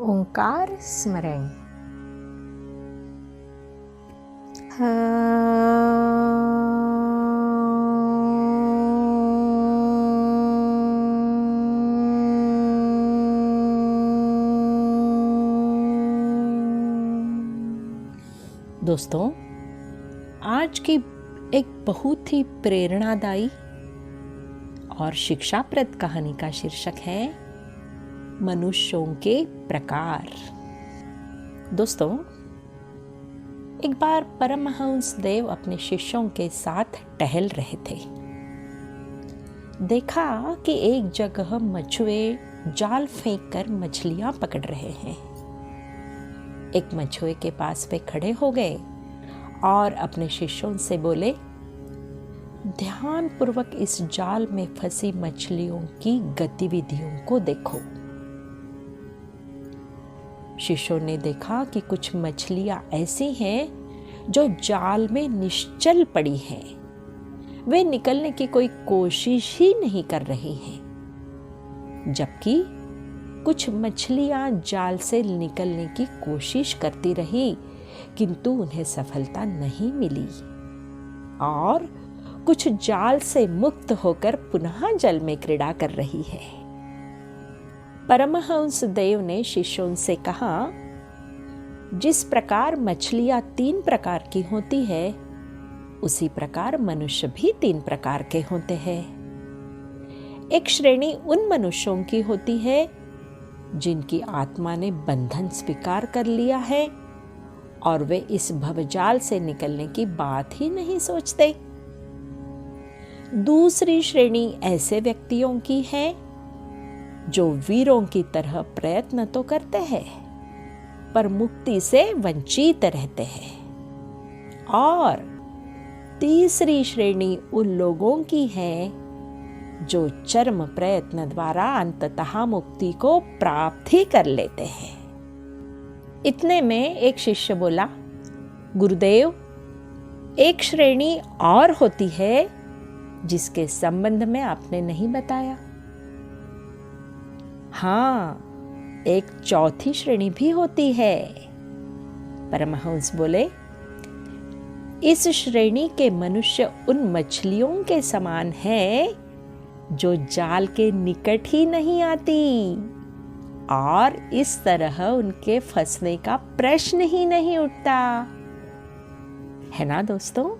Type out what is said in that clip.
ओंकार स्मरण। दोस्तों, आज की एक बहुत ही प्रेरणादायी और शिक्षाप्रद कहानी का शीर्षक है मनुष्यों के प्रकार। दोस्तों, एक बार परमहंस देव अपने शिष्यों के साथ टहल रहे थे। देखा कि एक जगह मछुए जाल फेंककर मछलियां पकड़ रहे हैं। एक मछुए के पास वे खड़े हो गए और अपने शिष्यों से बोले, ध्यानपूर्वक इस जाल में फंसी मछलियों की गतिविधियों को देखो। शिष्यों ने देखा कि कुछ मछलियां ऐसी हैं जो जाल में निश्चल पड़ी हैं। वे निकलने की कोई कोशिश ही नहीं कर रही हैं, जबकि कुछ मछलियां जाल से निकलने की कोशिश करती रही, किंतु उन्हें सफलता नहीं मिली और कुछ जाल से मुक्त होकर पुनः जल में क्रीड़ा कर रही है। परमहंस देव ने शिष्यों से कहा, जिस प्रकार मछलियां 3 प्रकार की होती है, उसी प्रकार मनुष्य भी 3 प्रकार के होते हैं। एक श्रेणी उन मनुष्यों की होती है जिनकी आत्मा ने बंधन स्वीकार कर लिया है और वे इस भवजाल से निकलने की बात ही नहीं सोचते। दूसरी श्रेणी ऐसे व्यक्तियों की है जो वीरों की तरह प्रयत्न तो करते हैं पर मुक्ति से वंचित रहते हैं। और तीसरी श्रेणी उन लोगों की है जो चरम प्रयत्न द्वारा अंततः मुक्ति को प्राप्त ही कर लेते हैं। इतने में एक शिष्य बोला, गुरुदेव, एक श्रेणी और होती है जिसके संबंध में आपने नहीं बताया। हाँ, एक चौथी श्रेणी भी होती है। परमहंस बोले, इस श्रेणी के मनुष्य उन मछलियों के समान हैं जो जाल के निकट ही नहीं आती और इस तरह उनके फंसने का प्रश्न ही नहीं उठता। है ना दोस्तों?